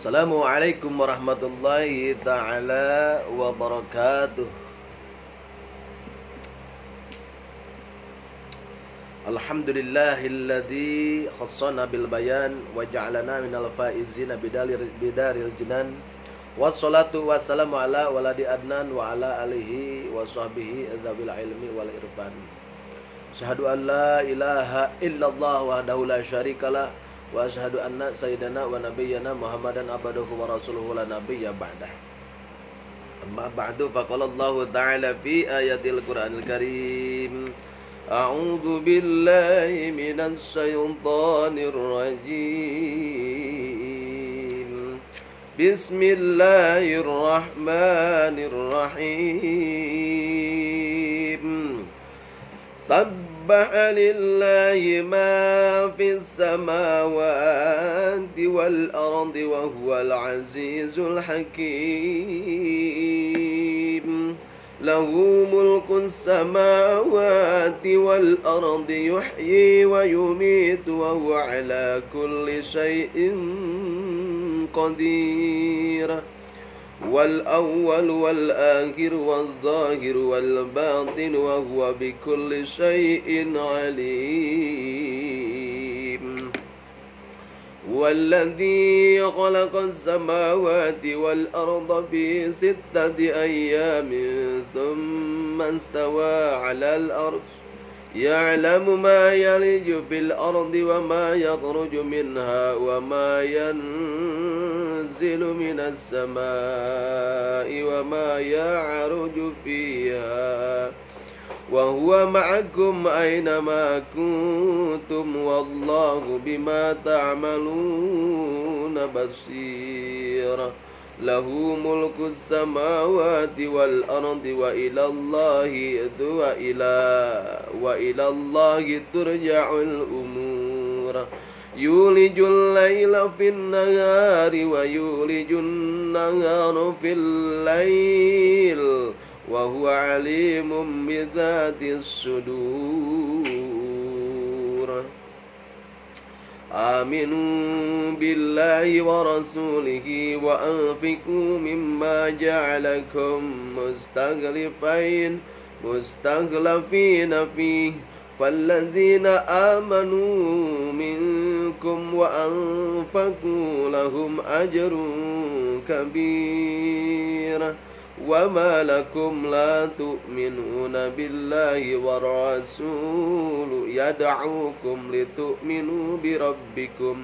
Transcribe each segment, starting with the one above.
Assalamualaikum warahmatullahi ta'ala wabarakatuh. Alhamdulillahilladzi khassana bil bayan wa ja'alana minal faizina bidaril jinan. Wassalatu wassalamu ala waladi adnan wa ala alihi wa sahbihi dzabil ilmi wal irfan. Asyhadu an la ilaha illallah wahdahu la syarikalah wa asyhadu anna sayyidana wa nabiyyana Muhammadan abduhu wa rasuluhu la nabiyya ba'dah. Amma ba'du faqala Allah ta'ala fi ayatil Qur'anil Karim. A'udzu billahi minasy syaithanir rajim. Bismillahirrahmanirrahim. Sabbaha lillahi ma fis samawati wal ardi wa huwal azizul hakim. Lahu mulkus samawati wal ardi yuhyi wa yumitu wa huwa ala kulli syai'in qadir. Wal awwal wal akhir wal zahir wal batin wa huwa bikulli syai'in alim. Walladzi khalaqas samawati wal arda fi sittati ayyamin thumma istawa 'alal arsh ya'lamu ma yaliju fil ardi wa ma yakhruju minha wa ma yanzilu minas samaa'i wa ma ya'ruju fiha wa huwa ma'akum aina ma kuntum wallahu bima ta'maluna basir. Lahu mulkus samawati wal ardi wa ilallahi turja'ul umur. Yulijul laila fin nahari wa yulijun nahara fil lail wa huwa alimun bidzatis sudur. Aminu billahi wa rasulihi wa anfiqu mimma ja'alakum mustakhlifina fihi falladzina amanu minkum wa anfaqu lahum ajrun kabir. وَمَا لَكُمْ لَا تُؤْمِنُونَ بِاللَّهِ وَالرَّسُولُ يَدْعُوكُمْ لِتُؤْمِنُوا بربكم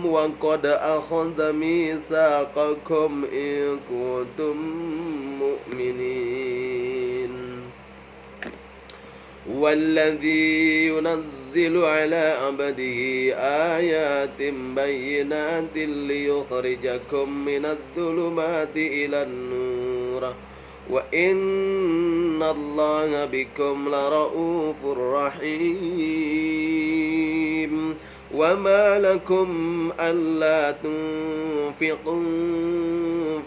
وقد أخذ ميثاقكم إن كنتم مؤمنين. والذي ينزل على عبده آيات بينات ليخرجكم من الظلمات إلى النور وإن الله بكم لرؤوف رحيم. وما لكم ألا تنفقوا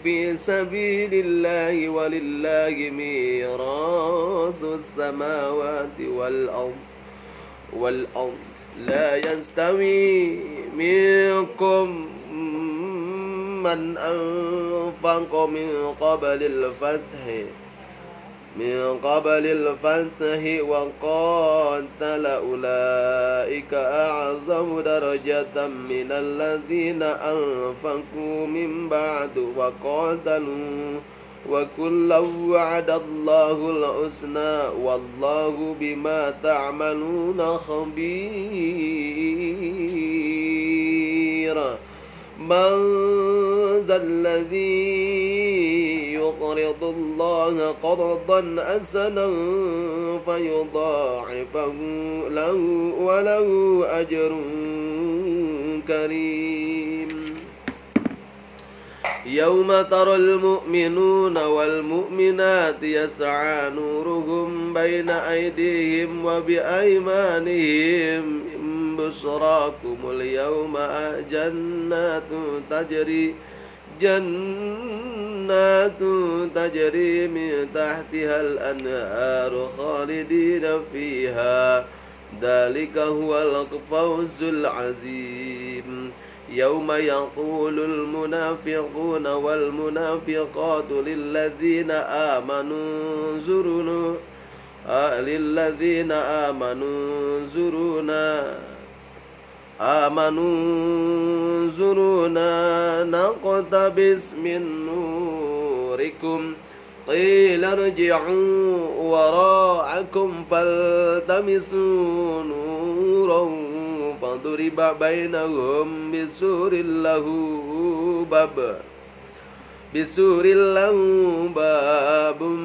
في سبيل الله ولله ميراث السماوات والأرض لا يستوي منكم من أنفق من قبل الفتح وقاتل أولئك أعظم درجة من الذين أنفقوا من بعد وقاتلوا وكلا وعد الله الحسنى والله بما تعملون خبير. من ذا الذي يقرض الله قرضا حسنا فيضاعفه له وله أجر كريم. يوم ترى المؤمنون والمؤمنات يسعى نورهم بين أيديهم وبأيمانهم بشراكم اليوم جنات تجري من تحتها الأنهار خالدين فيها ذلك هو الفوز العظيم. yauma yaqulul munafiquna wal munafiqatu lilladzina amanu zuruna naqtabis min nurikum qila irji'u wara'akum faltamisu nuran faduriba bainahum bisurin lahu babun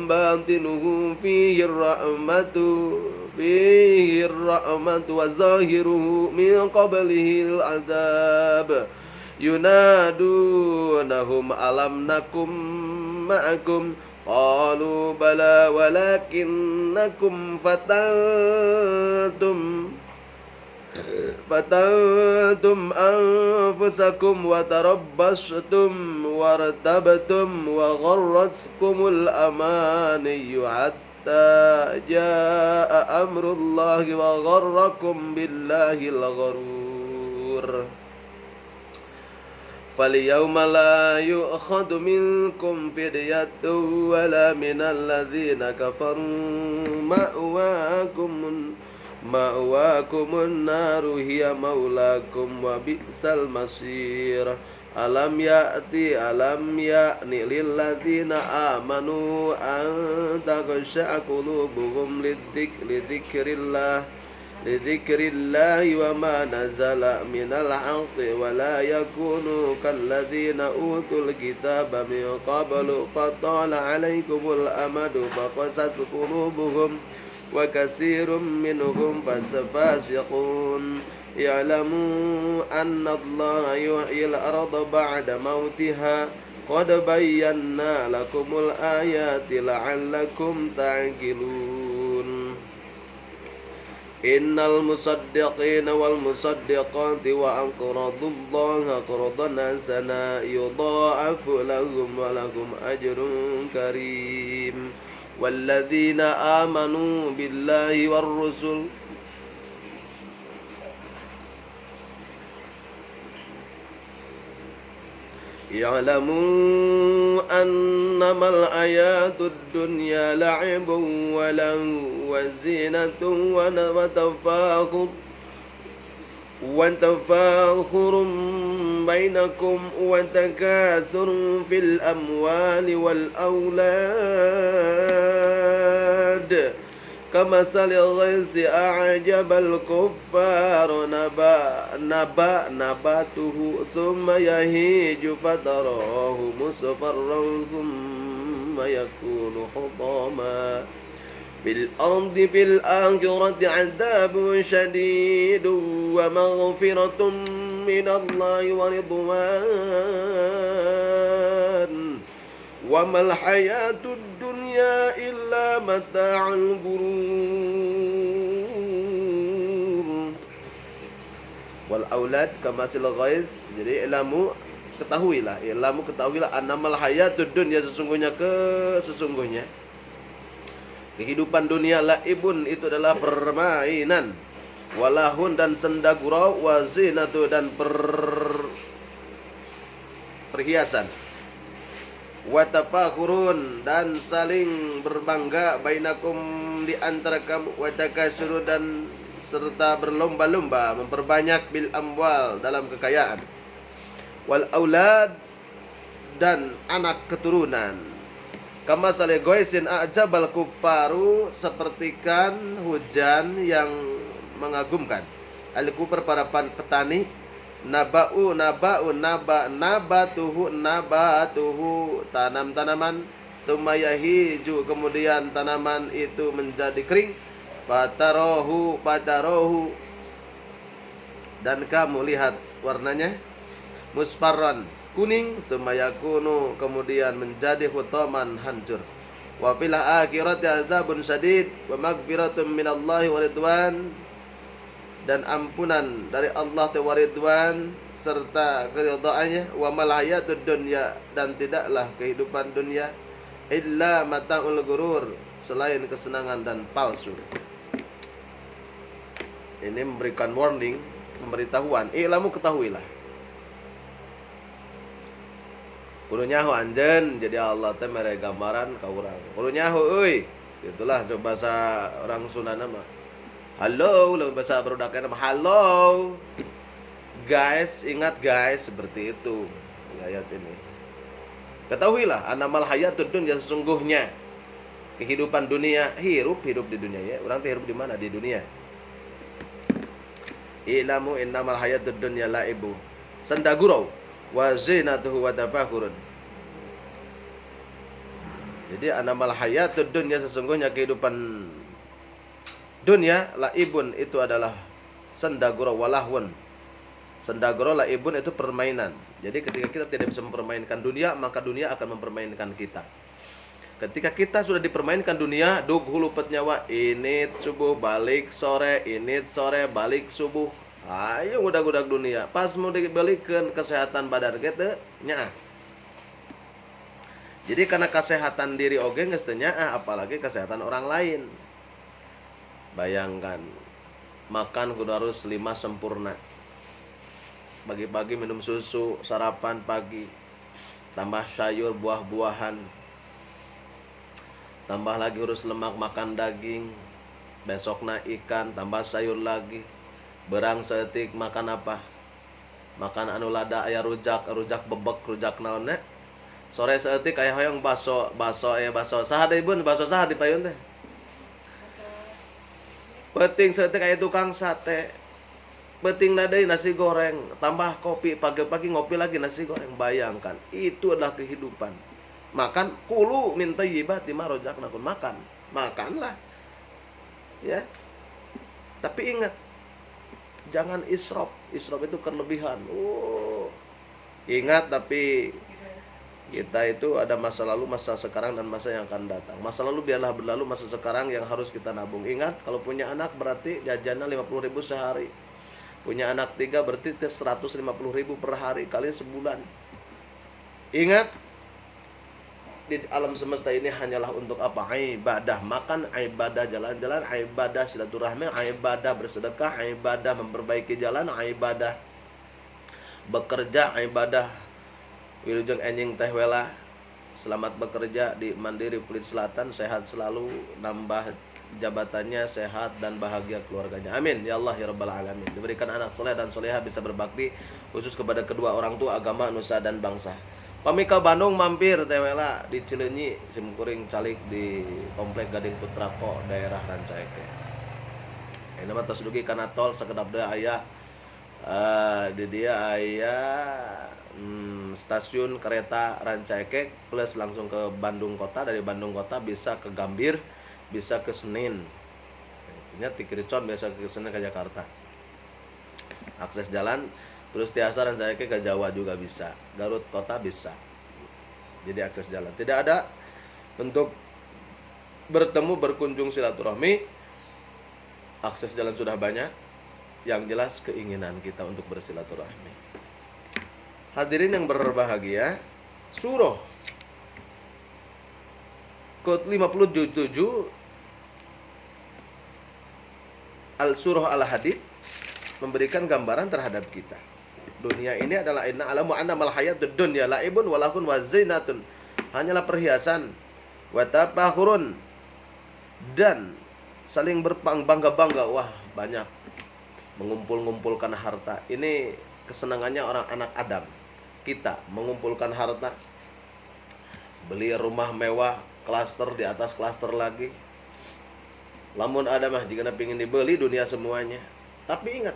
batinuhu fihi rahmatu wa zahiruhu min qablihi al-azab yunadunahum alam nakum ma'akum qalu bala walakinnakum fatantum anfusakum wa tarabbastum wartabtum wa gharratkumul amaniyyu hatta jaa amrullahi wa gharrakum billahil gharur. فَالْيَوْمَ لَا يُؤْخَذُ مِنْكُمْ فِدْيَةٌ وَلَا مِنَ الَّذِينَ كَفَرُوا مَأْوَاكُمُ النَّارُ هِيَ مَوْلَاكُمْ وَبِئْسَ الْمَصِيرُ أَلَمْ يَأْنِ لِلَّذِينَ آمَنُوا أَنْ تَخْشَعَ قُلُوبُهُمْ لذكر الله وما نزل من الحق ولا يكونوا كالذين أوتوا الكتاب من قبل فطال عليكم الأمد فقست قلوبهم وكثير منهم فاسقون اعلموا أن الله يحيي الأرض بعد موتها قد بينا لكم الآيات لعلكم تعقلون Innal musaddiqina wal musaddiqati wa aqradullaha qardan hasana yudha'afu lahum wa lahum ajrun karim walladzina amanu billahi war rusul ya'lamu annamal ayatud dunya la'ibun wa lahu wa zinatun wa tafakhurun bainakum wa takathurun fil amwali wal awlad kamasalil ghaisi a'jabal kuffara nabatuhu thumma yahiju fatarahu musfarran thumma yakunu hutama fil ardi fil akhirati 'adzabun shadidun wa maghfiratun minallahi wa ridwan wa mal hayatud dunya illa mata'ul ghurur wal aulad kamasil ghais. Jadi ketahuilah annamal hayatud dunya sesungguhnya kehidupan dunia laibun itu adalah permainan walahun dan senda gurau wazinatu dan perhiasan watafakhurun dan saling berbangga bainakum di antara kamu watakatsuru dan serta berlomba-lomba memperbanyak bil amwal dalam kekayaan wal aulad dan anak keturunan kama sale goisin a'jabal kufaru sepertikan hujan yang mengagumkan al kufar para petani nabatuhu tanam-tanaman sumayahiju kemudian tanaman itu menjadi kering patarohu dan kamu lihat warnanya musfarran kuning sumayakunu kemudian menjadi hutaman hancur wa fil akhirati azabun syadid wa maghfiratun minallahi wa ridwan dan ampunan dari Allah wa ridwan serta keridhaannya wa mal hayatud dunya dan tidaklah kehidupan dunia illa mata'ul ghurur selain kesenangan dan palsu. Ini memberikan warning pemberitahuan, ilmu ketahuilah. Kudu nyaho anjeun, jadi Allah teh mere gambaran ka urang. Kudu nyaho euy. Itulah coba bahasa orang Sunda mah. Halo, lamun bahasa barudak mah halo. Guys, ingat guys, seperti itu di ayat ini. Ketahuilah annamal hayatud dunya, sesungguhnya kehidupan dunia, hidup di dunia ya. Orang teh hidup di mana? Di dunia. Ilamu innamal hayatud dunya laibu. Sandagurau wa zinatuhu wa tafakurun. Jadi annamal hayatud dunya, sesungguhnya kehidupan dunia laibun, itu adalah sandagurau walahun. Sandagurau laibun itu permainan. Jadi ketika kita tidak bisa mempermainkan dunia, maka dunia akan mempermainkan kita. Ketika kita sudah dipermainkan dunia, dug hulu pet nyawa, init subuh balik sore, init sore balik subuh. Ayo ngudag-ngudag dunia. Pas mau dibalikeun kesehatan badan kita nyaah. Jadi karena kesehatan diri oge geus teu nyaah, apalagi kesehatan orang lain. Bayangkan, makan kudu harus 5 sempurna. Pagi-pagi minum susu, sarapan pagi, tambah sayur buah-buahan, tambah lagi urus lemak makan daging, besokna ikan, tambah sayur lagi, berang seetik makan apa? Makan anu lada aya rujak bebek, rujak naon nya. Sore seetik aya hoyong baso saha deui Bun, baso saha di payun teh? Penting seetik aya tukang sate. Penting nadai nasi goreng, tambah kopi, pagi-pagi ngopi lagi nasi goreng. Bayangkan, itu adalah kehidupan. Makan kulu min thayyibati ma razaqnakum, makanlah. Ya. Tapi ingat, jangan israf. Israf itu kelebihan. Ingat, tapi kita itu ada masa lalu, masa sekarang, dan masa yang akan datang. Masa lalu biarlah berlalu, masa sekarang yang harus kita nabung. Ingat, kalau punya anak berarti jajannya 50.000 sehari. Punya anak 3 berarti 150.000 per hari kali sebulan. Ingat, di alam semesta ini hanyalah untuk apa? Ibadah. Makan, ibadah jalan-jalan, ibadah silaturahmi, ibadah bersedekah, ibadah memperbaiki jalan, ibadah bekerja, ibadah wilujeng enjing teh wela. Selamat bekerja di Mandiri Pluit Selatan, sehat selalu, nambah jabatannya, sehat dan bahagia keluarganya. Amin ya Allah ya rabbal alamin. Diberikan anak soleh dan solehah, bisa berbakti khusus kepada kedua orang tua, agama, nusa dan bangsa. Pamika Bandung mampir tewela di Cileunyi, Simkuring Calik di Komplek Gading Putrako, daerah Rancaeke. Ini mah tos dugi kana tol sakedap deui aya di dia aya stasiun kereta Rancaeke plus langsung ke Bandung kota. Dari Bandung kota bisa ke Gambir, bisa ke Senin. Nya ti Kiricon biasa ke Senin ke Jakarta. Akses jalan terus tiasa Rancaeke ke Jawa juga bisa. Garut kota bisa. Jadi akses jalan. Tidak ada untuk bertemu, berkunjung, silaturahmi. Akses jalan sudah banyak. Yang jelas keinginan kita untuk bersilaturahmi. Hadirin yang berbahagia, surah ke-57 Al-Surah Al-Hadid memberikan gambaran terhadap kita. Dunia ini adalah inna alamu annamal hayatud dunya laibun walahun wa zinatun. Hanyalah perhiasan, wa tafakhurun, dan saling berbangga-bangga. Wah, banyak mengumpul-ngumpulkan harta. Ini kesenangannya orang anak Adam. Kita mengumpulkan harta, beli rumah mewah, klaster di atas klaster lagi. Lamun ada mah jika pingin dibeli dunia semuanya. Tapi ingat,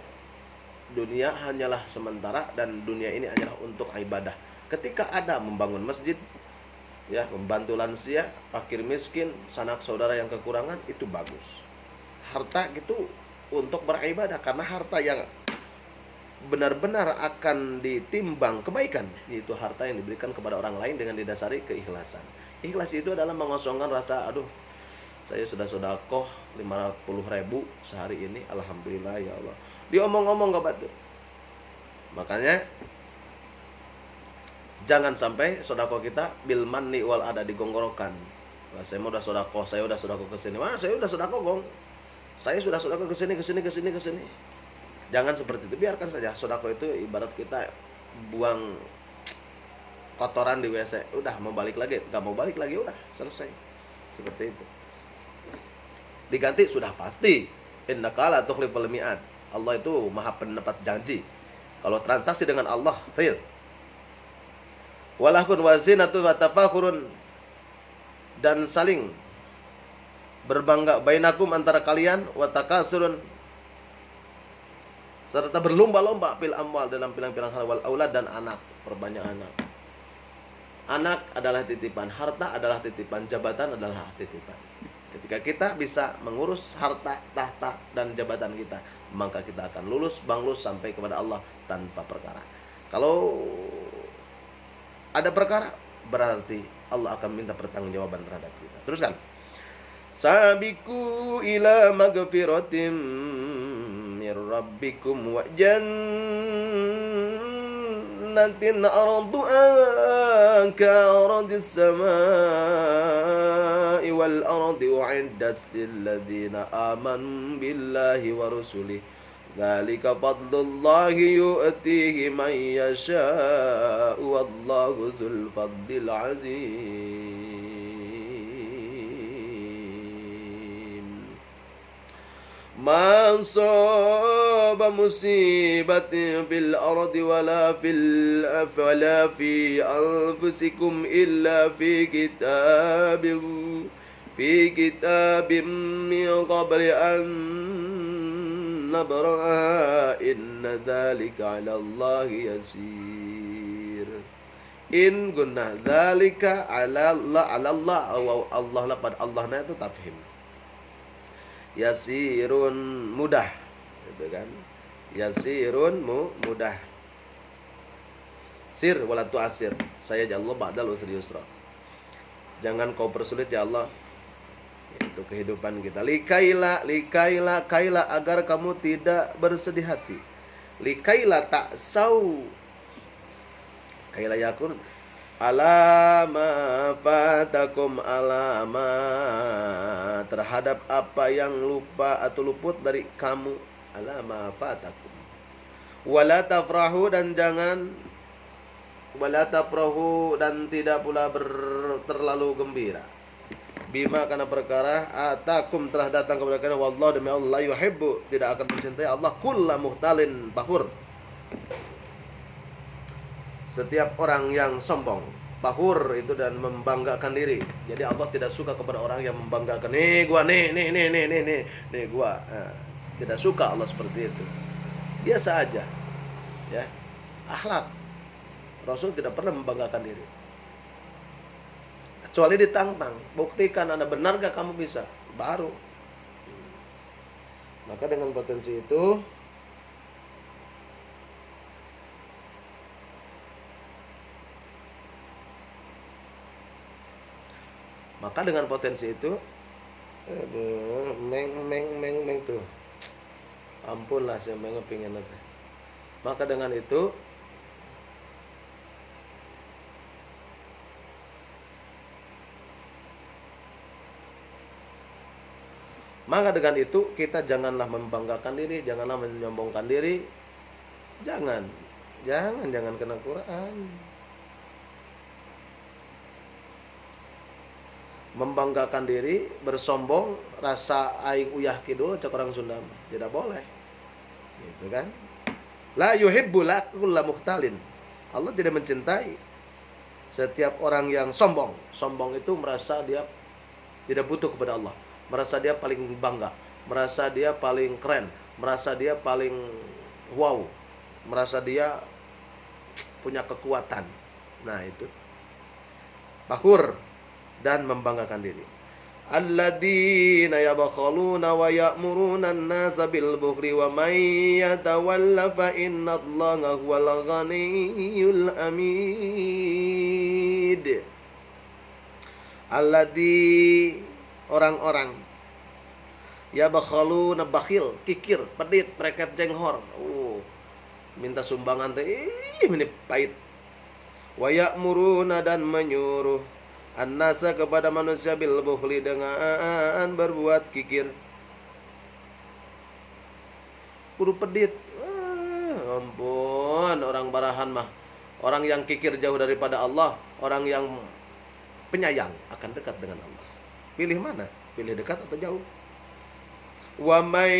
dunia hanyalah sementara dan dunia ini hanyalah untuk ibadah. Ketika ada membangun masjid, ya, membantu lansia, fakir miskin, sanak saudara yang kekurangan, itu bagus. Harta gitu untuk beribadah, karena harta yang benar-benar akan ditimbang kebaikan, yaitu harta yang diberikan kepada orang lain dengan didasari keikhlasan. Ikhlas itu adalah mengosongkan rasa, aduh, saya sudah sedekah 50.000 sehari ini, alhamdulillah ya Allah. Diomong-omong gak batu. Makanya jangan sampai sedekah kita bil manni wal ada digonggorokan. Wah, saya udah sedekah ke sini. Wah, saya udah sedekah, Gong. Saya sudah sedekah ke sini. Jangan seperti itu, biarkan saja. Sedekah itu ibarat kita buang kotoran di WC, udah mau balik lagi, nggak mau balik lagi, udah selesai. Seperti itu. Diganti sudah pasti. Innaka la tukhliful mi'ad. Allah itu maha penepat janji. Kalau transaksi dengan Allah real. Walahun wazinatu wa tafakhurun, dan saling berbangga bainakum antara kalian, wa takasurun, serta berlomba-lomba fil amwal, dalam pilang-pilang hal, wal aulad, dan anak, perbanyak anak. Anak adalah titipan, harta adalah titipan, jabatan adalah titipan. Ketika kita bisa mengurus harta, tahta, dan jabatan kita, maka kita akan lulus banglus sampai kepada Allah tanpa perkara. Kalau ada perkara, berarti Allah akan minta pertanggungjawaban terhadap kita. Teruskan. Sabiku ila magfiratim mir rabbikum wa jannatin arduha ka'ardis samai wal ardi u'iddat lil ladzina amanu billahi wa rusulihi dzalika fadlullahi yu'tihi man yasha'u wallahu dzul fadlil azim. Ma asaba musibatin fil ardi wala fi anfusikum illa fi kitabim min qabli an nabra'a inna dzalika 'ala Allahi yasir. In gunnah dzalika 'ala Allah, Allah lapad Allahna itu tafhim. Yasirun mudah, gitu kan? Yasirun mudah. Sir wala tu'asir. Saya ya Allah ba'dal usri yusra. Jangan kau persulit ya Allah, itu kehidupan kita. Likaila agar kamu tidak bersedih hati. Likaila ta'sau. Kaila yakun alama fatakum, alama terhadap apa yang lupa atau luput dari kamu, alama fatakum. Wala tafrahu, dan jangan wala tafrahu, dan tidak pula terlalu gembira. Bima, karena perkara atakum telah datang kepada kalian. Wallahu, demi Allah, yuhibbu, tidak akan mencintai Allah kulla muhtalin fakhur, setiap orang yang sombong. Bahur itu dan membanggakan diri. Jadi Allah tidak suka kepada orang yang membanggakan. Nih gua, nih gua. Nah, tidak suka Allah seperti itu. Biasa aja. Ya. Akhlak. Rasul tidak pernah membanggakan diri. Kecuali ditantang. Buktikan Anda benar gak kamu bisa. Baru. Maka dengan potensi itu, meng tuh. Ampunlah, saya mengepingin itu. Maka dengan itu kita janganlah membanggakan diri, janganlah menyombongkan diri. Jangan kena Quran. Membanggakan diri, bersombong, rasa aing uyah kidul, cak orang Sunda, tidak boleh. Gitu kan? La yuhibbu kulla muhtalin. Allah tidak mencintai setiap orang yang sombong. Sombong itu merasa dia tidak butuh kepada Allah, merasa dia paling bangga, merasa dia paling keren, merasa dia paling wow, merasa dia punya kekuatan. Nah, itu bakhur dan membanggakan diri. Alladzina yabkhaluna wa ya'muruna an-nasa bil bukhli wa may yatawalla fa innallaha huwal ghaniyyul hamid. Alladzi, orang-orang, yabkhaluna, bakhil, kikir, pedit, preket, jenghor. Minta sumbangan teh ini pahit. Wa ya'muruna, dan menyuruh an-nasa, kepada manusia, bil bukhli, dengan berbuat kikir. Kudu pedit, ampun, orang barahan mah, orang yang kikir jauh daripada Allah, orang yang penyayang akan dekat dengan Allah. Pilih mana? Pilih dekat atau jauh? Wa may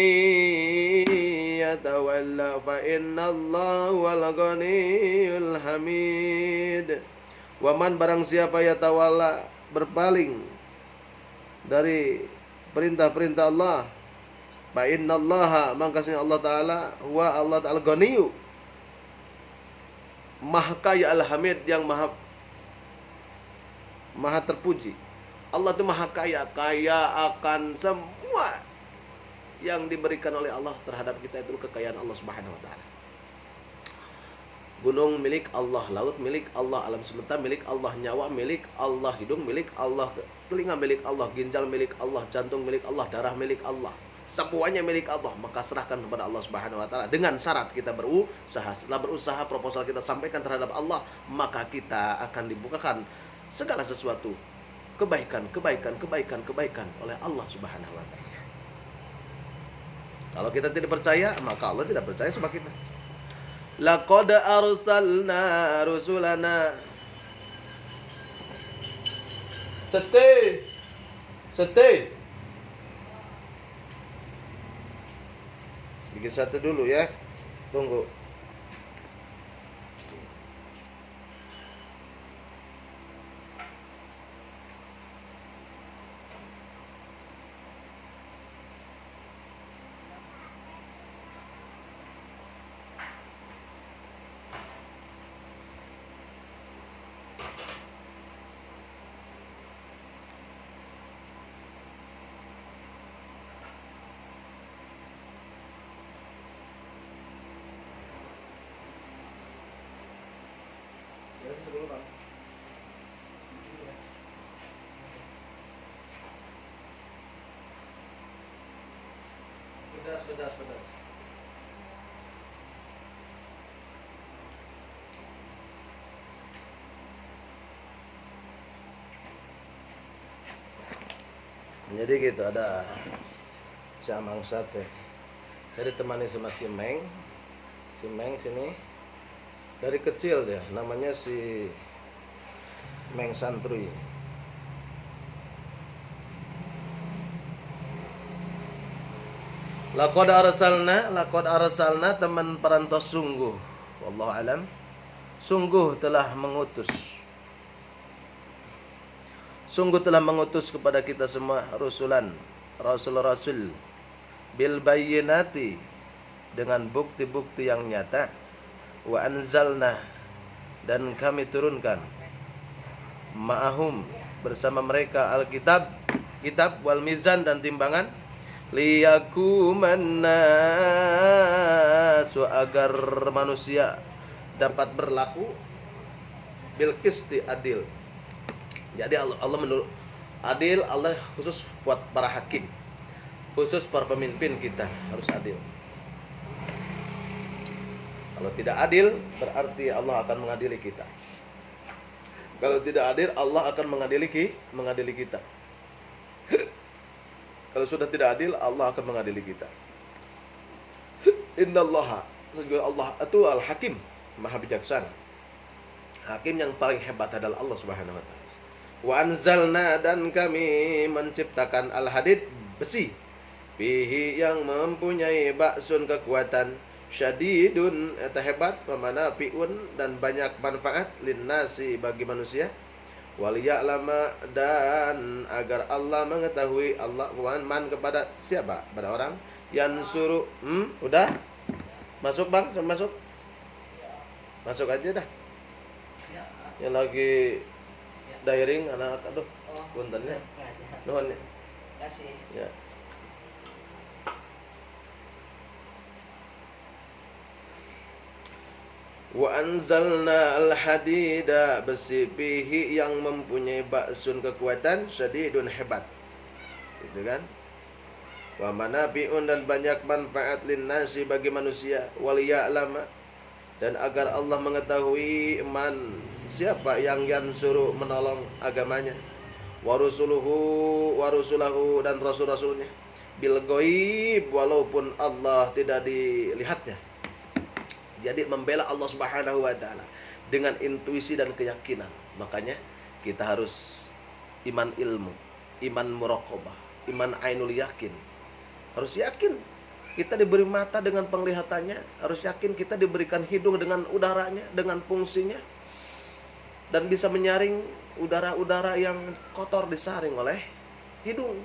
yatawalla fa innallaha wal ghaniyyul hamid. Wa man barang siapa yatawalla berpaling dari perintah-perintah Allah, fa innallaha maka Allah Taala wa Allah Taala ghaniyyu, maha kaya al-hamid, yang maha terpuji. Allah itu maha kaya, kaya akan semua yang diberikan oleh Allah terhadap kita. Itu kekayaan Allah Subhanahu wa taala. Gunung milik Allah, laut milik Allah, alam semesta milik Allah, nyawa milik Allah, hidung milik Allah, telinga milik Allah, ginjal milik Allah, jantung milik Allah, darah milik Allah. Semuanya milik Allah, maka serahkan kepada Allah Subhanahu wa taala dengan syarat kita berusaha. Setelah berusaha, proposal kita sampaikan terhadap Allah, maka kita akan dibukakan segala sesuatu kebaikan oleh Allah Subhanahu wa taala. Kalau kita tidak percaya, maka Allah tidak percaya sama kita. Laqad arsalna rusulana. Sete. Bikin satu dulu ya. Tunggu. Pedas. Jadi gitu, ada Camang Sate. Saya ditemani sama si Meng sini. Dari kecil dia, namanya si Meng Santuy. Laqad arsalna teman perantau sungguh, wallahu alam, sungguh telah mengutus kepada kita semua rasul bil bayyinati, dengan bukti-bukti yang nyata, wa anzalna, dan kami turunkan, ma'ahum, bersama mereka, kitab wal mizan, dan timbangan, liyakuman nasu, agar manusia dapat berlaku bil qisti, adil. Jadi Allah menurut adil, Allah khusus buat para hakim, khusus para pemimpin kita harus adil. Kalau tidak adil, berarti Allah akan mengadili kita. Kalau tidak adil, Allah akan mengadili kita. Kalau sudah tidak adil, Allah akan mengadili kita. Innallaha, sesungguhnya Allah itu al-hakim, maha bijaksana. Hakim yang paling hebat adalah Allah Subhanahu wa taala. Wa anzalna, dan kami menciptakan al-hadid, besi, fihi, yang mempunyai ba'sun, kekuatan, syadidun, eta hebat, manafiun, dan banyak manfaat, linnasi, bagi manusia, waliya'lama, dan agar Allah mengetahui, Allah man, kepada siapa? Pada orang yang suruh. Udah? Masuk Bang, masuk aja dah. Yang lagi dairing anak-anak, aduh, puntennya. Nuhun ya. Kasih. Ya. Wa anzalna al-hadida, besi, bihi, yang mempunyai ba'sun, kekuatan, syadidun, hebat. Itu kan? Wa manafi'un, dan banyak manfaat, linnasi, bagi manusia, waliya'lama, dan agar Allah mengetahui, man, siapa yang suruh menolong agamanya, warusulahu, dan rasul-rasulnya, bil ghaib, walaupun Allah tidak dilihatnya, Jadi membela Allah Subhanahu wa taala dengan intuisi dan keyakinan. Makanya kita harus iman ilmu, iman muraqabah, iman ainul yakin. Harus yakin kita diberi mata dengan penglihatannya, harus yakin kita diberikan hidung dengan udaranya, dengan fungsinya, dan bisa menyaring udara-udara yang kotor disaring oleh hidung.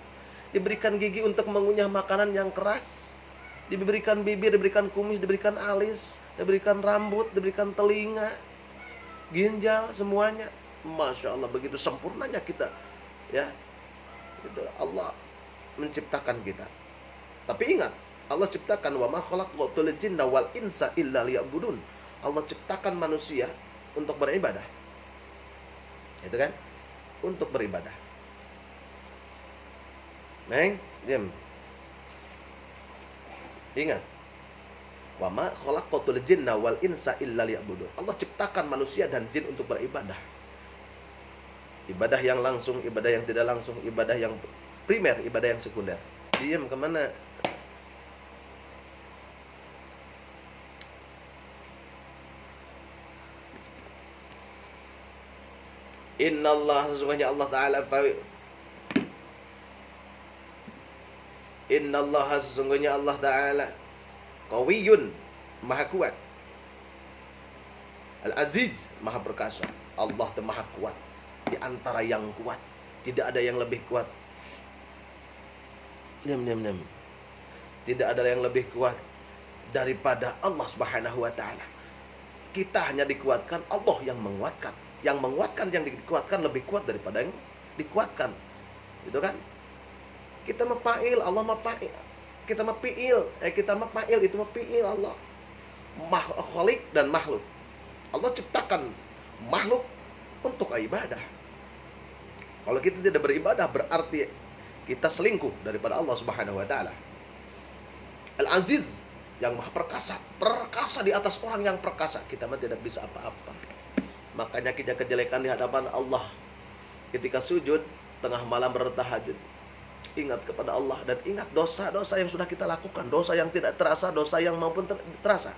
Diberikan gigi untuk mengunyah makanan yang keras, diberikan bibir, diberikan kumis, diberikan alis, diberikan rambut, diberikan telinga, ginjal, semuanya. Masya Allah, begitu sempurnanya kita, ya. Itu Allah menciptakan kita. Tapi ingat, Allah ciptakan wa ma khalaqtul jinna wal insa illa liya'budun. Allah ciptakan manusia untuk beribadah. Itu kan? Untuk beribadah. Neng, diam. Ingat. Wa ma khalaqtul jinna wal insa illa liya'budun. Allah ciptakan manusia dan jin untuk beribadah. Ibadah yang langsung, ibadah yang tidak langsung, ibadah yang primer, ibadah yang sekunder. Diam kemana? Innallah, sesungguhnya Allah Ta'ala, Innallah, sesungguhnya Allah Ta'ala Qawiyyun, maha kuat, Al-Aziz, maha perkasa. Allah itu maha kuat. Di antara yang kuat, tidak ada yang lebih kuat. Diam. Tidak ada yang lebih kuat daripada Allah Subhanahu wa taala. Kita hanya dikuatkan, Allah yang menguatkan. Yang menguatkan, yang dikuatkan lebih kuat daripada yang dikuatkan. Itu kan? Kita mapail, Allah mapail. Kita mapiil, kita mapail, itu mapiil Allah. Khaliq dan makhluk. Allah ciptakan makhluk untuk ibadah. Kalau kita tidak beribadah, berarti kita selingkuh daripada Allah Subhanahu wa taala. Al-Aziz, yang maha perkasa, perkasa di atas orang yang perkasa. Kita mah tidak bisa apa-apa. Makanya kita kejelekan di hadapan Allah. Ketika sujud tengah malam bertahajud, ingat kepada Allah dan ingat dosa-dosa yang sudah kita lakukan, dosa yang tidak terasa, dosa yang maupun terasa,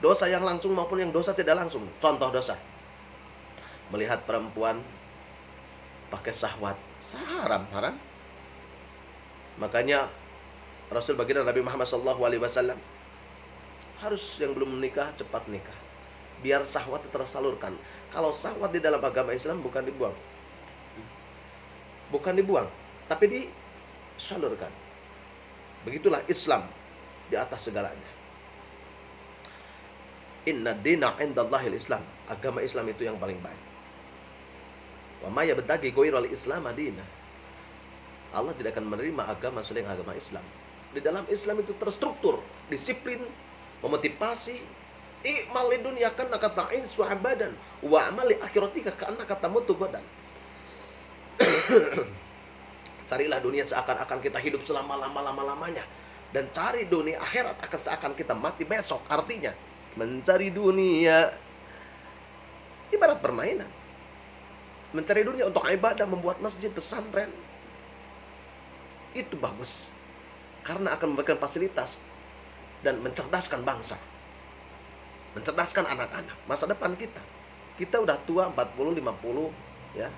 dosa yang langsung maupun yang dosa tidak langsung. Contoh dosa: melihat perempuan pakai syahwat, haram. Makanya Rasul baginda Nabi Muhammad SAW harus yang belum menikah cepat nikah, biar syahwat tersalurkan. Kalau syahwat di dalam agama Islam bukan dibuang, tapi disalurkan. Begitulah Islam di atas segalanya. Inna dina indallahil Islam. Agama Islam itu yang paling baik. Wa ma yabtaghi ghairal Islam madina. Allah tidak akan menerima agama selain agama Islam. Di dalam Islam itu terstruktur, disiplin, memotivasi. I'mal lidunya kana kata'is wa abadan wa amali akhiratika kana katamutu badan. Carilah dunia seakan-akan kita hidup selama-lamanya, dan cari dunia akhirat akan seakan kita mati besok. Artinya mencari dunia ibarat permainan. Mencari dunia untuk ibadah, membuat masjid, pesantren, itu bagus, karena akan memberikan fasilitas dan mencerdaskan bangsa, mencerdaskan anak-anak, masa depan kita. Kita udah tua, 40, 50, ya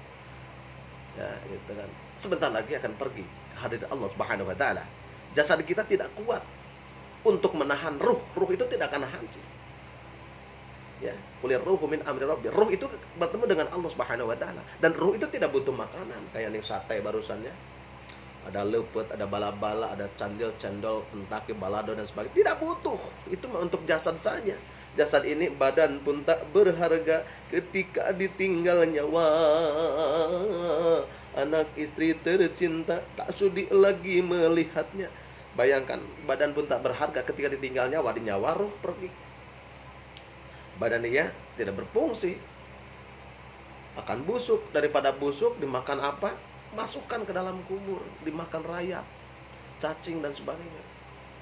gitu kan. Sebentar lagi akan pergi ke hadirat Allah Subhanahu wa taala. Jasad kita tidak kuat untuk menahan ruh itu tidak akan hancur. Ya, kulir ruhu min amri rabbi. Ruh itu bertemu dengan Allah Subhanahu wa taala, dan ruh itu tidak butuh makanan kayak nih sate barusannya. Ada lepet, ada bala-bala, ada candil-cendol, pentaki, balado dan sebagainya. Tidak butuh. Itu untuk jasad saja. Jasad ini badan pun tak berharga ketika ditinggal nyawa. Anak istri tercinta tak sudi lagi melihatnya. Bayangkan, badan pun tak berharga ketika ditinggal nyawa, di nyawa ruh pergi. Badan dia tidak berfungsi, akan busuk. Daripada busuk, dimakan apa? Masukkan ke dalam kubur, dimakan rayap, cacing dan sebagainya.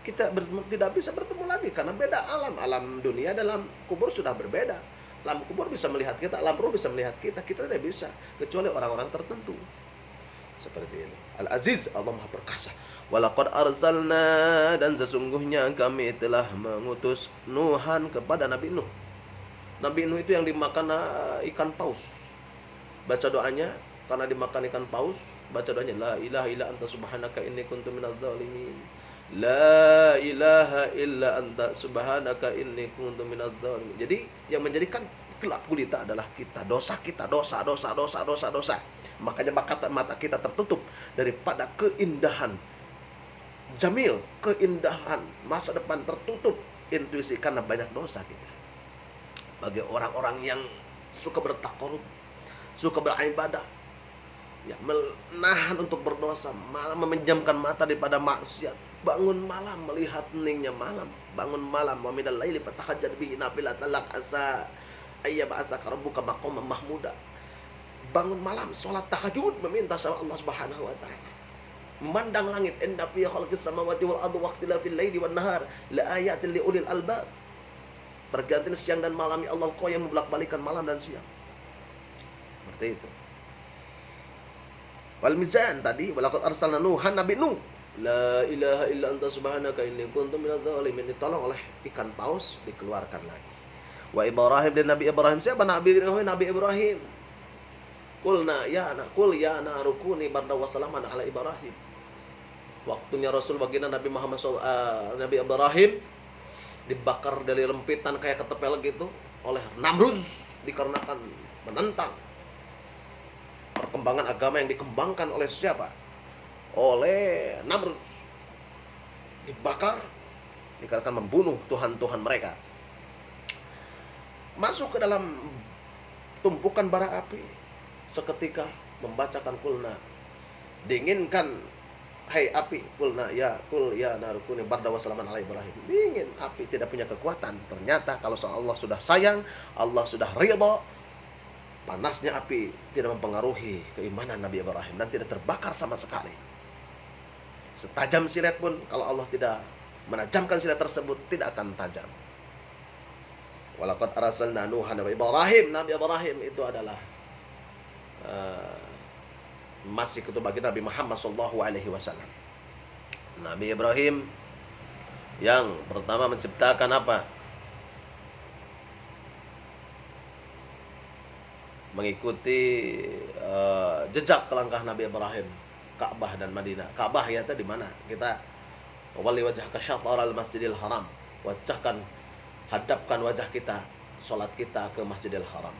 Kita tidak bisa bertemu lagi karena beda alam. Alam dunia dalam kubur sudah berbeda. Alam kubur bisa melihat kita, alam ruh bisa melihat kita. Kita tidak bisa, kecuali orang-orang tertentu. Seperti ini. Al-Aziz, Allah Maha Perkasa. Walaqad arsalna, dan sesungguhnya kami telah mengutus Nuhan kepada Nabi Nuh. Nabi Nuh itu yang dimakan ikan paus. Baca doanya karena dimakan ikan paus, baca doanya la ilaha illa anta subhanaka inni kuntu minadz zalimin. La ilaha illa anta subhanaka inni kuntu minadz zalimin. Jadi yang menjadikan gelap gulita adalah kita, dosa kita, dosa. Makanya mata kita tertutup daripada keindahan jamil, keindahan masa depan tertutup intuisi karena banyak dosa kita. Bagi orang-orang yang suka bertakarub, suka beribadah, ya, menahan untuk berdosa, malah memejamkan mata daripada maksiat, bangun malam melihat heningnya malam, bangun malam wa minal laili fatahajjad bihi nafilatan lak asa ayyab'atsaka rabbuka maqaman mahmuda. Bangun malam salat tahajud meminta sama Allah Subhanahu wa taala. Memandang langit, inna fi khalqis samawati wal ardi wa ikhtilafil laili wan nahar la ayatin li ulil albab. Pergantian siang dan malam, ya Allah, Kau yang membolak-balikan malam dan siang. Seperti itu. Wal mizan tadi, walaqad arsalna Nuhan, Nabi Nuh. La ilaha illa anta subhanaka inni kuntu minadz zalimin. Ditolong oleh ikan paus, dikeluarkan lagi. Wa Ibrahim, dan Nabi Ibrahim. Siapa Nabi Ibrahim? Nabi Ibrahim. Qulna ya narukuni barda wa salaman ala Ibrahim. Waktunya Rasul baginda Nabi Muhammad Nabi Ibrahim dibakar dari lempitan kayak ketepel gitu oleh Namrud, dikarenakan menentang perkembangan agama yang dikembangkan oleh siapa? Oleh Namrud. Dibakar dikarenakan membunuh Tuhan-Tuhan mereka. Masuk ke dalam tumpukan bara api, seketika membacakan kulna, dinginkan hai api, kulna ya narukuni barda wa salaman ala Ibrahim. Dingin, api tidak punya kekuatan. Ternyata kalau Allah sudah sayang, Allah sudah ridha, panasnya api tidak mempengaruhi keimanan Nabi Ibrahim dan tidak terbakar sama sekali. Setajam silet pun kalau Allah tidak menajamkan silet tersebut, tidak akan tajam. Walaqad arsalna Nuhan wa Ibrahim. Nabi Ibrahim itu adalah masih ketua baginda Nabi Muhammad SAW. Nabi Ibrahim yang pertama menciptakan apa? Mengikuti jejak langkah Nabi Ibrahim, Ka'bah dan Madinah. Ka'bah ya di mana? Kita walli wajhaka syatral Masjidil Haram. Hadapkan wajah kita, salat kita ke Masjidil Haram.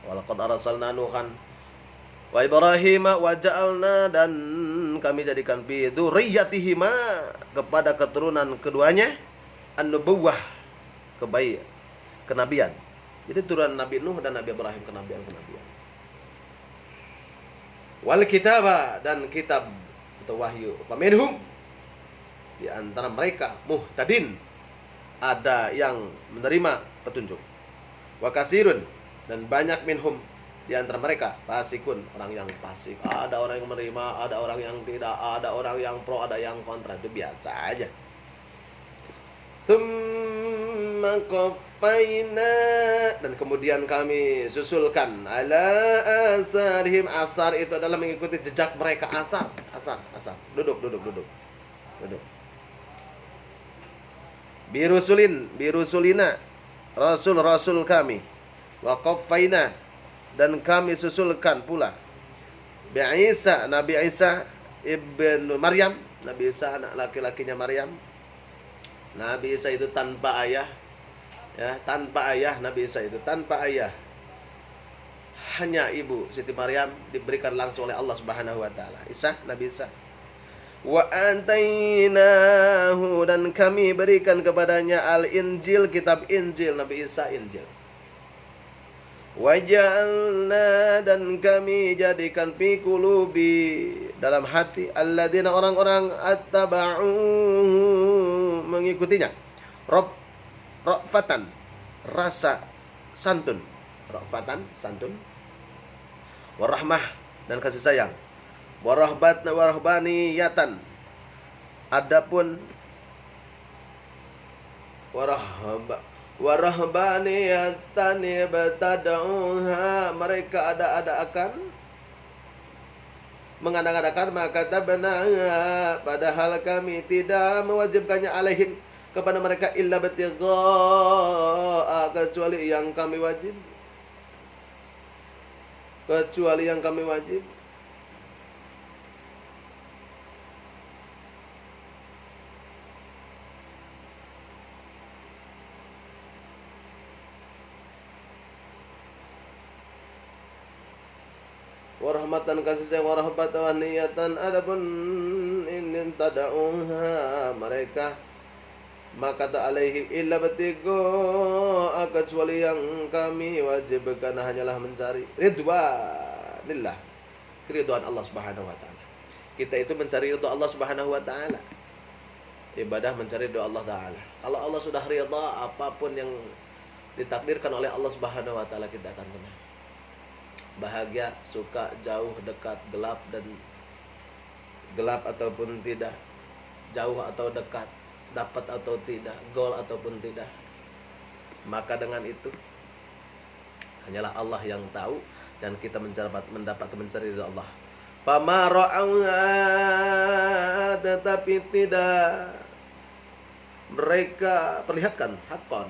Walaqad arsalna Nuhan wa Ibrahim wa ja'alna, dan kami jadikan fi dzurriyyatihima, kepada keturunan keduanya, an-nubuwah, kenabian. Jadi turunan Nabi Nuh dan Nabi Ibrahim kenabian. Wal kitaba, dan kitab atau wahyu. Faminhum, di antara mereka muhtadin, ada yang menerima petunjuk. Wa kasirun, dan banyak minhum, di antara mereka fasikun, orang yang fasik. Ada orang yang menerima, ada orang yang tidak, ada orang yang pro, ada yang kontra. Itu biasa aja. Tsumma qaffayna, dan kemudian kami susulkan ala asarihim. Asar itu adalah mengikuti jejak mereka. Asar. Duduk. Birusulina, rasul kami. Wa qaffayna, dan kami susulkan pula bi Isa, Nabi Isa ibnu Maryam. Nabi Isa anak laki-lakinya Maryam. Nabi Isa itu tanpa ayah, ya, tanpa ayah. Nabi Isa itu tanpa ayah, hanya ibu Siti Maryam, diberikan langsung oleh Allah Subhanahu wa taala. Nabi Isa. Wa atainahu, dan kami berikan kepadanya al-Injil, kitab Injil. Nabi Isa Injil. Waja'alna, dan kami jadikan fi qulubi, dalam hati, alladzina, orang-orang attaba'u, mengikutinya, ra'fatan, rasa santun, warahmah, dan kasih sayang, warahbaniyatan, adapun warahbaniyatan ibtada'uha, mereka ada-adakan mengadakan maka tabna, padahal kami tidak mewajibkannya alaihim kepada mereka illa batigha, kecuali yang kami wajib, kecuali yang kami wajib. Warahmatan kasih sayang, warahmatan wa niyatan, adapun in tada'uha mereka maka tak alaihi illa batigo, kecuali yang kami wajibkan hanyalah mencari ridwanillah, keridhaan Allah Subhanahu wa taala. Kita itu mencari ridha Allah Subhanahu wa taala. Ibadah mencari ridha Allah taala. Kalau Allah sudah ridha, apapun yang ditakdirkan oleh Allah Subhanahu wa taala kita akan menang. Bahagia, suka, jauh, dekat, gelap dan gelap ataupun tidak, jauh atau dekat, dapat atau tidak, gol ataupun tidak, maka dengan itu hanyalah Allah yang tahu, dan kita mendapat mencari ridha Allah. Fama ra'auha, tetapi tidak mereka perlihatkan haqqan,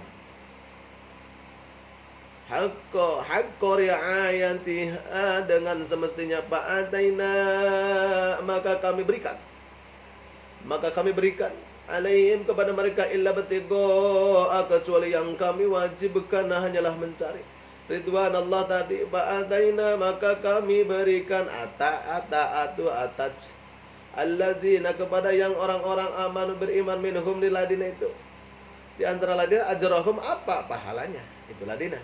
hakko ri'ayatiha, dengan semestinya, fa'ataina, maka kami berikan alaihim kepada mereka illa batigha, kecuali yang kami wajibkan hanyalah mencari ridwan Allah tadi. Fa'ataina, maka kami berikan atas alladzina, kepada yang orang-orang amanu beriman, minhum di ladina itu, di antara ladina, ajrahum, apa pahalanya, itu ladina.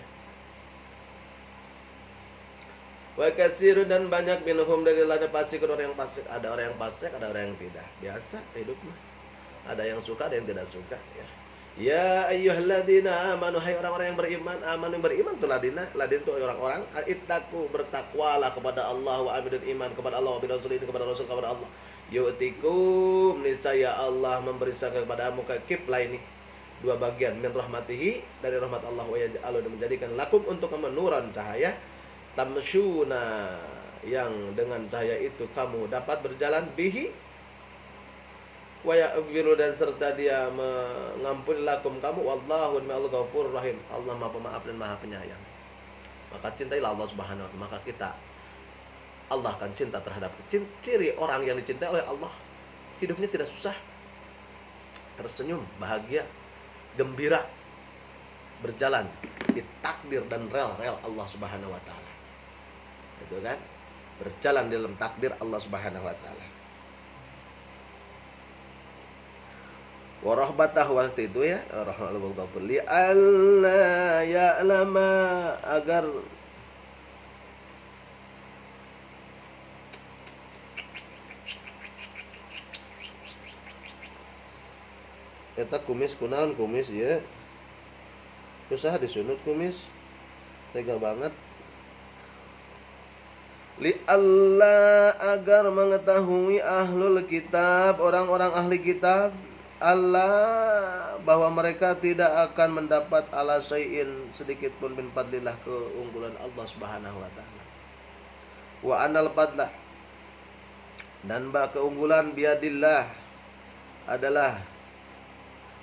Wa katsirun, dan banyak, minhum dari ladina fasik, orang yang fasik. Ada orang yang fasik, ada orang yang tidak. Biasa hidup mah. Ada yang suka, ada yang tidak suka, ya. Ya ayyuhalladzina amanu, hai orang-orang yang beriman, amanu yang beriman itu ladina. Ladina itu orang-orang ittaqu, bertakwalah kepada Allah, wa amilun iman kepada Allah, wa bi rasulihi, kepada rasul, kepada Allah. Yu'tikum, niscaya Allah memberikan kepadamu kiflaini, dua bagian, min rahmatihi, dari rahmat Allah, wa yaj'alu, dan menjadikan lakum untuk kamu nuran, cahaya, tamsyuna, yang dengan cahaya itu kamu dapat berjalan, bihi, wa ya'firu, dan serta dia mengampuni lakum kamu, wallahu al ghafurur rahim, Allah Maha Pemaaf dan Maha Penyayang. Maka cintailah Allah Subhanahu wa taala, maka Allah akan cinta terhadap. Ciri orang yang dicintai oleh Allah, hidupnya tidak susah, tersenyum, bahagia, gembira, berjalan di takdir dan rel-rel Allah Subhanahu wa taala. Itu kan? Berjalan di dalam takdir Allah Subhanahu wa taala. Wa rahbatah, waktu itu ya, rahmatul ghafur, li alla ya'lama, agar eta kumis kunaon, kumis ya susah disunut, kumis tega banget. Li alla, agar mengetahui ahlul kitab, orang-orang ahli kitab, Allah, bahwa mereka tidak akan mendapat ala syai'in, sedikit pun, min fadlillah, keunggulan Allah Subhanahu wa taala. Wa anal fadlah, dan keunggulan, biadillah, adalah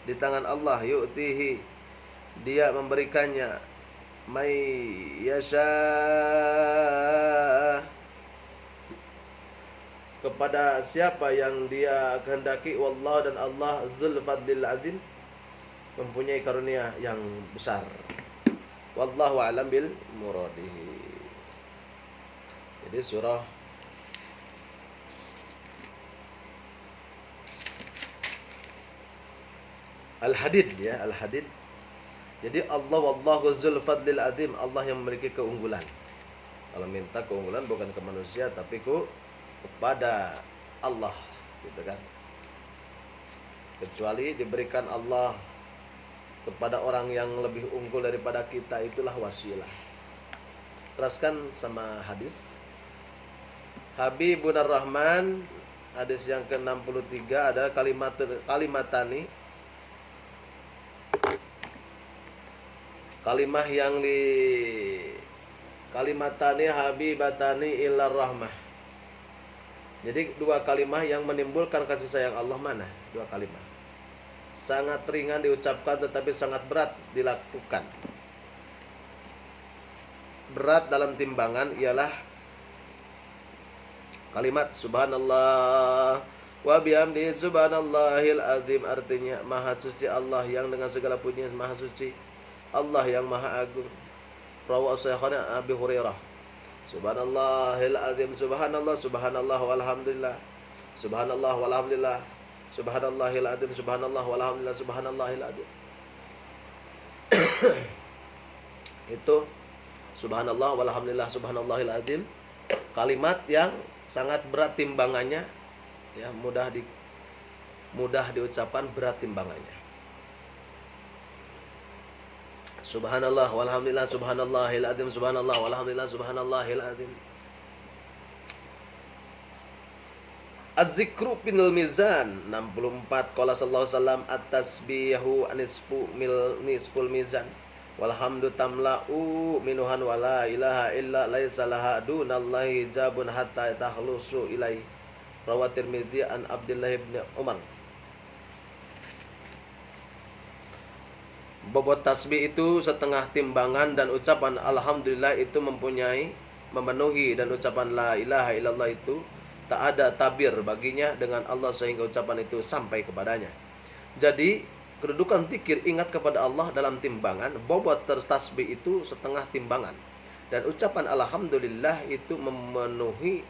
di tangan Allah, yu'tihi, dia memberikannya, may yasha, kepada siapa yang dia kehendaki, wallah, dan Allah zul fadlil azim, mempunyai karunia yang besar. Wallahu a'lam bil muradihi. Jadi surah Al-Hadid ya, Al-Hadid. Jadi Allah wallahu zul fadlil azim, Allah yang memiliki keunggulan. Kalau minta keunggulan bukan ke manusia, tapi kepada Allah, gitu kan. Kecuali diberikan Allah kepada orang yang lebih unggul daripada kita, itulah wasilah. Teruskan sama hadis Habibur Rahman, hadis yang ke-63, ada kalimatani, kalimah yang di kalimatani habibatani ilar rahmah, Jadi dua kalimat yang menimbulkan kasih sayang Allah mana? Dua kalimat. Sangat ringan diucapkan tetapi sangat berat dilakukan. Berat dalam timbangan ialah kalimat subhanallah wa bihamdi subhanallahil azim, artinya maha suci Allah yang dengan segala puji maha suci, Allah yang maha agung. Rawi Syekhana Abi Hurairah. Subhanallahil azim, subhanallah, subhanallah walhamdulillah, subhanallah walhamdulillah, subhanallahil azim, subhanallah walhamdulillah, subhanallahil azim. Itu subhanallah walhamdulillah, subhanallahil azim, kalimat yang sangat berat timbangannya, ya, mudah diucapkan, berat timbangannya. Subhanallah walhamdulillah, subhanallahil azim, subhanallah walhamdulillah, subhanallahil azim. Az-zikru binal mizan 64. Qala sallallahu alaihi wasallam at-tasbihu nisful mizan walhamdu tamla'u minuhan wala ilaha illa laisa laha dunallahi jabun hatta tahlusu ilai. Rawat Tirmidzi an Abdullah bin Umar. Bobot tasbih itu setengah timbangan dan ucapan alhamdulillah itu memenuhi, dan ucapan la ilaha illallah itu tak ada tabir baginya dengan Allah sehingga ucapan itu sampai kepadanya. Jadi kedudukan zikir ingat kepada Allah dalam timbangan, bobot tasbih itu setengah timbangan, dan ucapan alhamdulillah itu memenuhi,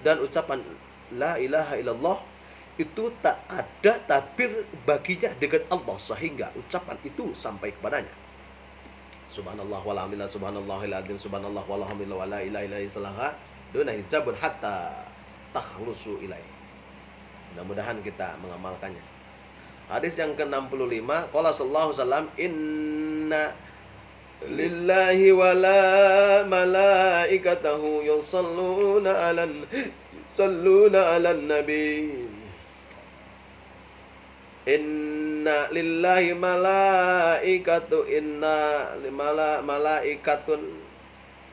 dan ucapan la ilaha illallah itu tak ada tabir baginya dengan Allah sehingga ucapan itu sampai kepadanya. Subhanallah walhamdulillah, subhanallahil azim, subhanallah walhamdulillah wala ilaha illallah duna hijabun hatta takhlusu ilai. Mudah-mudahan kita mengamalkannya. Hadis yang ke-65, qala sallallahu alaihi wasallam, inna lillahi wala malaikatahu yusalluna 'alan nabi. Inna lillahi malaikatun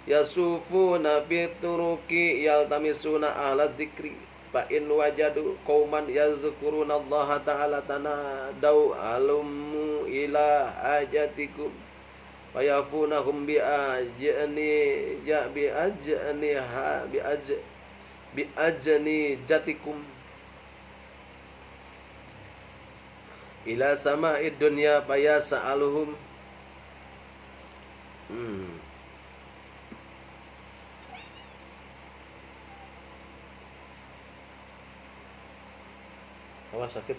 yasufuna fi turuki yaltamisuna ahla dzikri fa in wajadu qauman yazkuruna Allah ta'ala tanadau alumu ila ajatikum fayafunahum bi ajni jatikum ila sama'id dunya fayas'aluhum. Awas, sakit.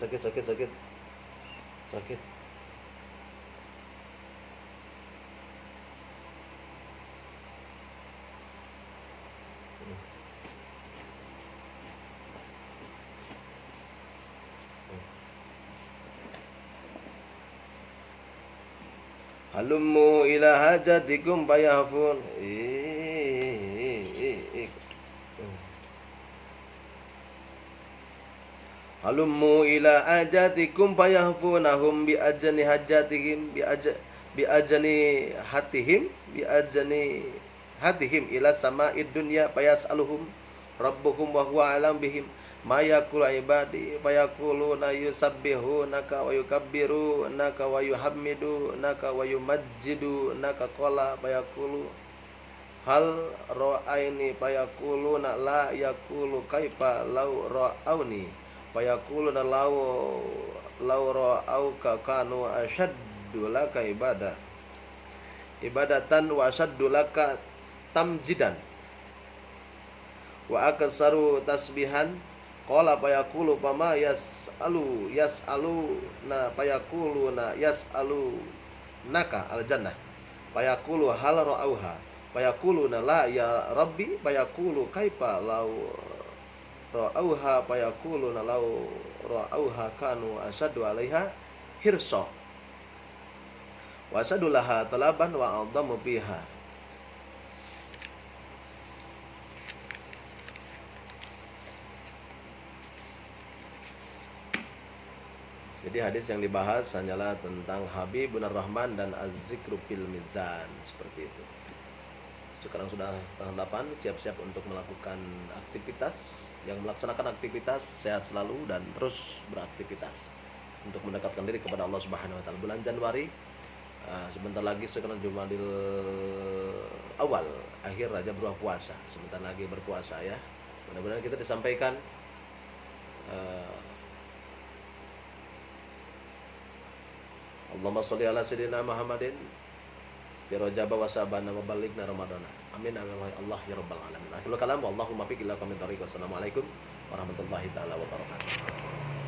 Halummu ila hajatikum fayahfun. Halummu ila hajatikum fayahfunahum bi ajni hajatihim bi ajni hatihim ila sama'id dunya fayas'aluhum rabbuhum wa huwa alam bihim ma yaqulu ibadi fayaquluna yusabbihunaka wa yukabbirunaka wa yuhammidunaka wa yumajjidunaka qala fayaqulu hal ra'aini fayaquluna la yaqulu kaifa law ra'auni fayaquluna law ra'auka kanu ashaddu laka ibadatan wa ashaddu laka tamjidan wa aksaru tasbihan. Qala fayaqulu fama yas'aluna fayaquluna yas'alunaka al-jannah fayaqulu hal ra'auha fayaquluna la ya rabbi fayaqulu kaifa law ra'auha fayaquluna law ra'auha kanu asyaddu 'alaiha hirsa wa asyaddu laha talaban wa 'adhamu biha. Jadi hadis yang dibahas hanyalah tentang Habibur Rahman dan Az-Zikru fil Mizan, seperti itu. Sekarang sudah setengah 8, siap-siap untuk melakukan aktivitas. Yang melaksanakan aktivitas sehat selalu dan terus beraktivitas untuk mendekatkan diri kepada Allah Subhanahu wa taala. Bulan Januari sebentar lagi sekarang Jumadil awal, akhir Rajab berbuka puasa. Sebentar lagi berpuasa ya. Mudah-mudahan kita disampaikan Allahumma sholli ala sayyidina Muhammadin bi rajaba wa sabana wa balighna ramadana. Amin amin Allah ya rabbal alamin. Akhirul kalam wallahu muwaffiq ila aqwamit thoriq. Wassalamualaikum warahmatullahi taala wabarakatuh.